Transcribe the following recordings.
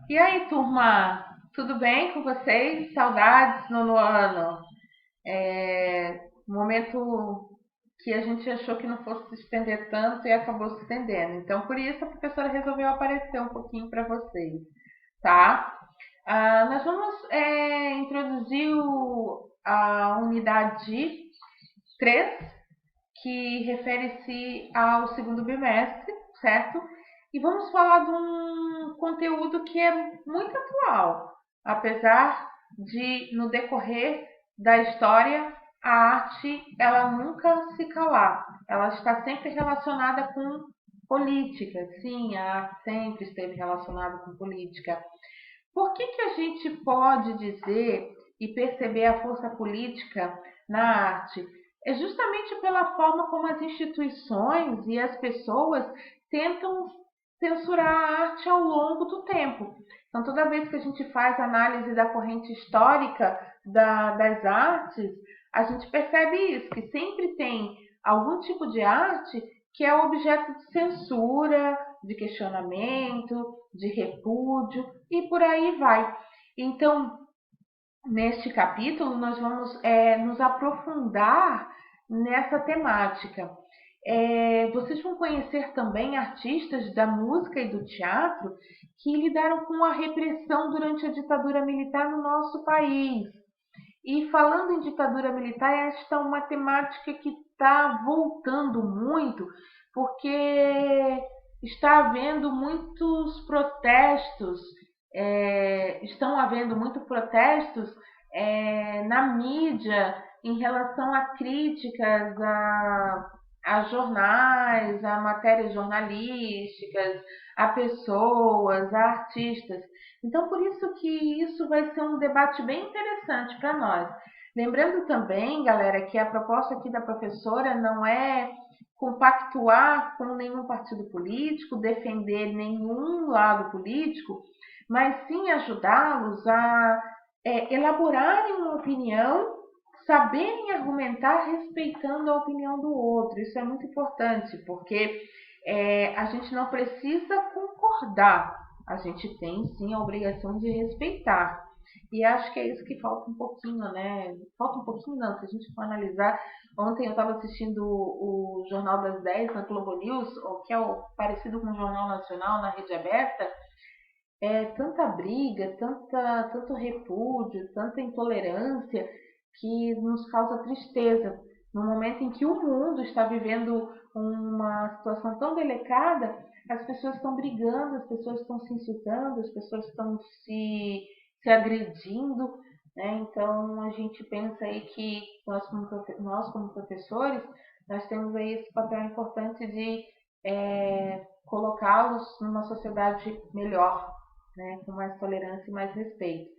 E aí, turma? Tudo bem com vocês? Saudades no ano. Momento que a gente achou que não fosse se estender tanto e acabou se estendendo. Então, por isso, a professora resolveu aparecer um pouquinho para vocês, tá? Nós vamos introduzir a unidade 3, que refere-se ao segundo bimestre, certo? E vamos falar de um conteúdo que é muito atual, apesar de, no decorrer da história, a arte ela nunca se calar, ela está sempre relacionada com política. Sim, a arte sempre esteve relacionada com política. Por que a gente pode dizer e perceber a força política na arte? É justamente pela forma como as instituições e as pessoas tentam censurar a arte ao longo do tempo. Então, toda vez que a gente faz análise da corrente histórica das artes, a gente percebe isso, que sempre tem algum tipo de arte que é objeto de censura, de questionamento, de repúdio e por aí vai. Então, neste capítulo, nós vamos nos aprofundar nessa temática. Vocês vão conhecer também artistas da música e do teatro que lidaram com a repressão durante a ditadura militar no nosso país. E falando em ditadura militar, esta é uma temática que está voltando muito, porque está havendo muitos protestos, estão havendo muitos protestos na mídia em relação a críticas a jornais, a matérias jornalísticas, a pessoas, a artistas. Então, por isso que isso vai ser um debate bem interessante para nós. Lembrando também, galera, que a proposta aqui da professora não é compactuar com nenhum partido político, defender nenhum lado político, mas sim ajudá-los a elaborarem uma opinião, saberem argumentar respeitando a opinião do outro. Isso é muito importante, porque a gente não precisa concordar, a gente tem sim a obrigação de respeitar. E acho que é isso que falta um pouquinho, né? Falta um pouquinho não, se a gente for analisar. Ontem eu estava assistindo o Jornal das 10 na Globo News, que é parecido com o Jornal Nacional na rede aberta. É tanta briga, tanto repúdio, tanta intolerância que nos causa tristeza. No momento em que o mundo está vivendo uma situação tão delicada, as pessoas estão brigando, as pessoas estão se insultando, as pessoas estão se agredindo, né? Então a gente pensa aí que nós como professores, nós temos aí esse papel importante de colocá-los numa sociedade melhor, né? Com mais tolerância e mais respeito.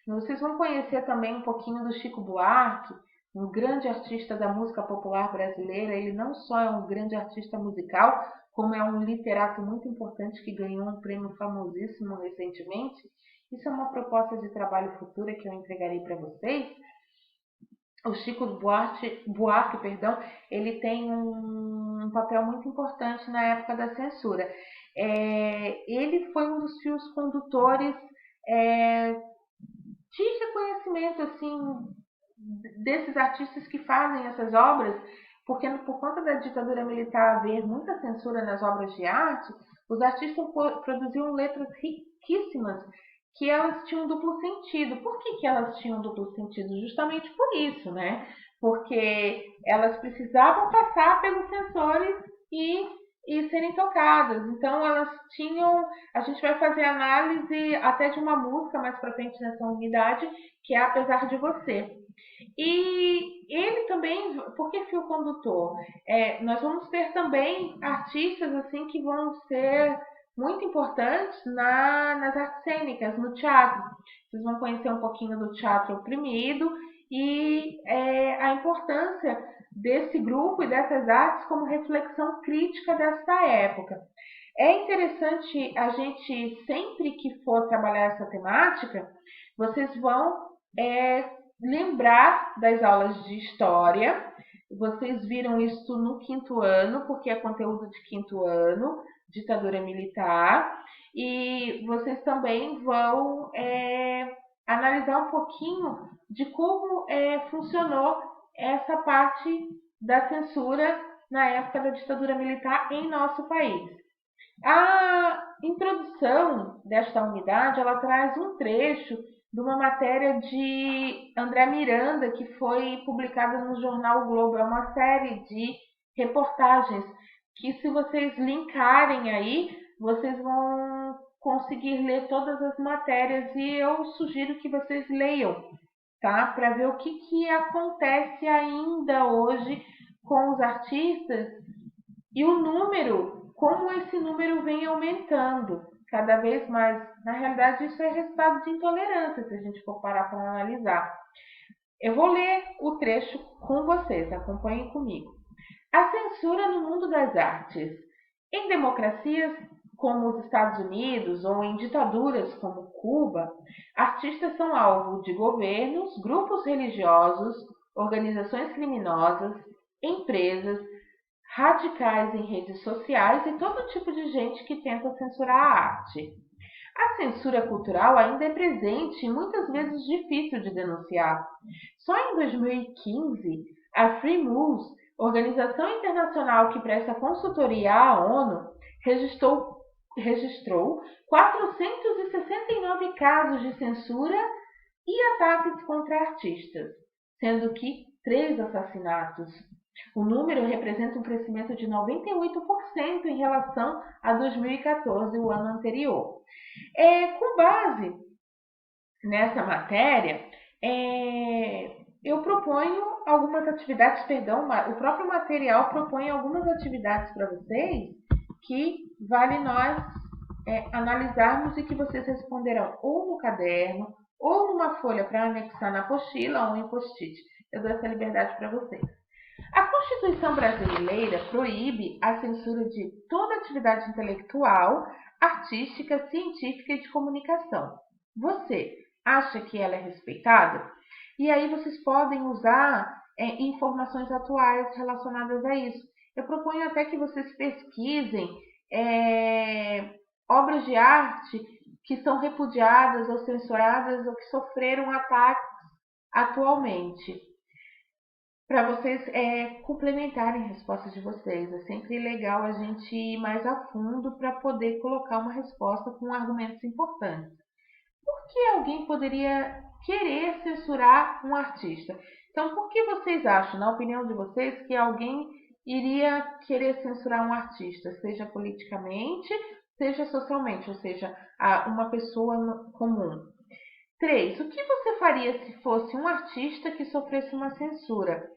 Vocês vão conhecer também um pouquinho do Chico Buarque, um grande artista da música popular brasileira. Ele não só é um grande artista musical, como é um literato muito importante que ganhou um prêmio famosíssimo recentemente. Isso é uma proposta de trabalho futura que eu entregarei para vocês. O Chico Buarque, perdão, ele tem um papel muito importante na época da censura. Ele foi um dos fios condutores é, de reconhecimento assim desses artistas que fazem essas obras, porque por conta da ditadura militar haver muita censura nas obras de arte, os artistas produziam letras riquíssimas que elas tinham duplo sentido. Por que elas tinham duplo sentido? Justamente por isso, né? Porque elas precisavam passar pelos censores e serem tocadas. Então elas tinham. A gente vai fazer análise até de uma música mais pra frente nessa unidade, que é Apesar de Você. E ele também, por que fio condutor? Nós vamos ter também artistas assim que vão ser muito importantes nas artes cênicas, no teatro. Vocês vão conhecer um pouquinho do teatro oprimido e a importância desse grupo e dessas artes como reflexão crítica desta época. É interessante a gente, sempre que for trabalhar essa temática, vocês vão lembrar das aulas de história. Vocês viram isso no quinto ano, porque é conteúdo de quinto ano, ditadura militar, e vocês também vão analisar um pouquinho de como funcionou essa parte da censura na época da ditadura militar em nosso país. A introdução desta unidade, ela traz um trecho de uma matéria de André Miranda, que foi publicada no jornal o Globo. É uma série de reportagens que, se vocês linkarem aí, vocês vão conseguir ler todas as matérias, e eu sugiro que vocês leiam, tá? Para ver o que acontece ainda hoje com os artistas e o número, como esse número vem aumentando cada vez mais. Na realidade, isso é resultado de intolerância, se a gente for parar para analisar. Eu vou ler o trecho com vocês, acompanhem comigo. A censura no mundo das artes. Em democracias como os Estados Unidos ou em ditaduras como Cuba, artistas são alvo de governos, grupos religiosos, organizações criminosas, empresas, radicais em redes sociais e todo tipo de gente que tenta censurar a arte. A censura cultural ainda é presente e muitas vezes difícil de denunciar. Só em 2015, a Free Moves, organização internacional que presta consultoria à ONU, registrou 469 casos de censura e ataques contra artistas, sendo que 3 assassinatos. O número representa um crescimento de 98% em relação a 2014, o ano anterior. Com base nessa matéria, eu proponho algumas atividades, o próprio material propõe algumas atividades para vocês que vale nós analisarmos e que vocês responderão ou no caderno, ou numa folha para anexar na apostila ou em post-it. Eu dou essa liberdade para vocês. A Constituição brasileira proíbe a censura de toda atividade intelectual, artística, científica e de comunicação. Você acha que ela é respeitada? E aí vocês podem usar informações atuais relacionadas a isso. Eu proponho até que vocês pesquisem obras de arte que são repudiadas ou censuradas ou que sofreram ataques atualmente, para vocês complementarem respostas de vocês. É sempre legal a gente ir mais a fundo para poder colocar uma resposta com argumentos importantes. Por que alguém poderia querer censurar um artista? Então, por que vocês acham, na opinião de vocês, que alguém iria querer censurar um artista, seja politicamente, seja socialmente, ou seja, uma pessoa comum? 3. O que você faria se fosse um artista que sofresse uma censura?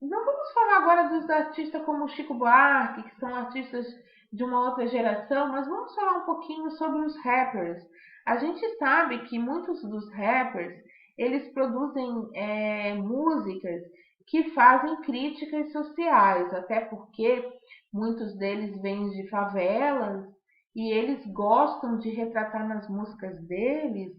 Não vamos falar agora dos artistas como Chico Buarque, que são artistas de uma outra geração, mas vamos falar um pouquinho sobre os rappers. A gente sabe que muitos dos rappers, eles produzem músicas que fazem críticas sociais, até porque muitos deles vêm de favelas e eles gostam de retratar nas músicas deles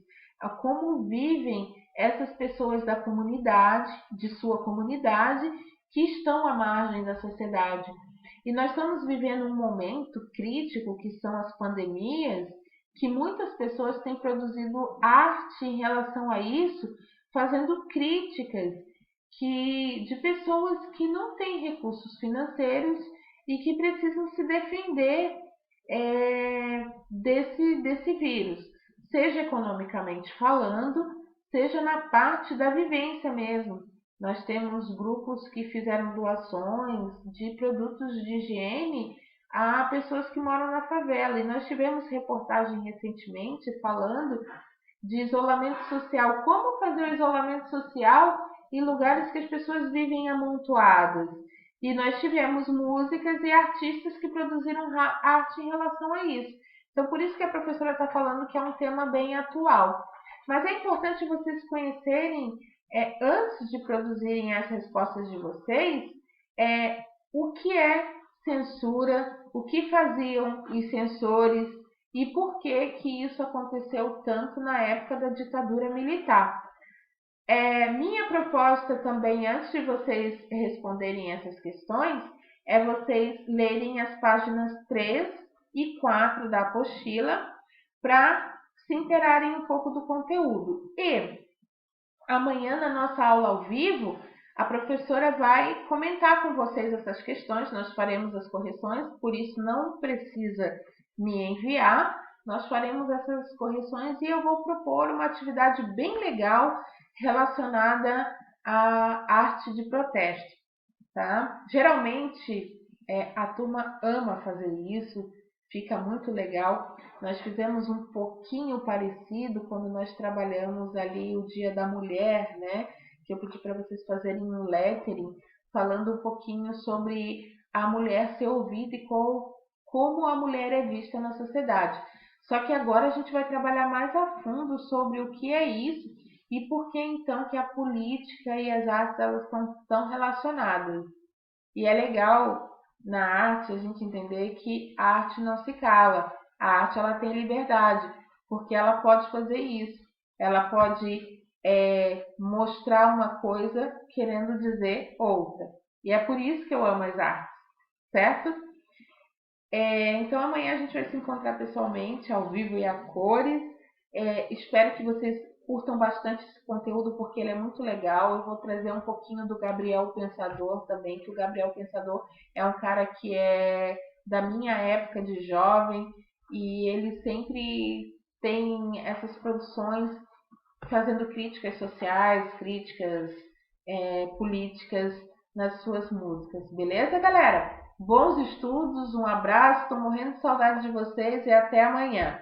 como vivem essas pessoas da comunidade, de sua comunidade, que estão à margem da sociedade. E nós estamos vivendo um momento crítico, que são as pandemias, que muitas pessoas têm produzido arte em relação a isso, fazendo críticas de pessoas que não têm recursos financeiros e que precisam se defender desse vírus, seja economicamente falando, seja na parte da vivência mesmo. Nós temos grupos que fizeram doações de produtos de higiene a pessoas que moram na favela. E nós tivemos reportagem recentemente falando de isolamento social. Como fazer o isolamento social em lugares que as pessoas vivem amontoadas? E nós tivemos músicas e artistas que produziram arte em relação a isso. Então, por isso que a professora está falando que é um tema bem atual. Mas é importante vocês conhecerem, antes de produzirem as respostas de vocês, o que é censura, o que faziam os censores e por que isso aconteceu tanto na época da ditadura militar. Minha proposta também, antes de vocês responderem essas questões, é vocês lerem as páginas 3 e 4 da apostila para se inteirarem um pouco do conteúdo. E amanhã, na nossa aula ao vivo, a professora vai comentar com vocês essas questões, nós faremos as correções, por isso não precisa me enviar, nós faremos essas correções e eu vou propor uma atividade bem legal relacionada à arte de protesto, tá? Geralmente, a turma ama fazer isso, fica muito legal. Nós fizemos um pouquinho parecido quando nós trabalhamos ali o Dia da Mulher, né? Que eu pedi para vocês fazerem um lettering falando um pouquinho sobre a mulher ser ouvida e como a mulher é vista na sociedade. Só que agora a gente vai trabalhar mais a fundo sobre o que é isso e por que então que a política e as artes elas estão tão relacionadas. E é legal na arte a gente entender que a arte não se cala. A arte ela tem liberdade, porque ela pode fazer isso. Ela pode mostrar uma coisa querendo dizer outra. E é por isso que eu amo as artes, certo? Então amanhã a gente vai se encontrar pessoalmente, ao vivo e a cores. Espero que vocês curtam bastante esse conteúdo porque ele é muito legal. Eu vou trazer um pouquinho do Gabriel Pensador também, que o Gabriel Pensador é um cara que é da minha época de jovem e ele sempre tem essas produções fazendo críticas sociais, críticas políticas nas suas músicas. Beleza, galera? Bons estudos, um abraço, estou morrendo de saudade de vocês e até amanhã.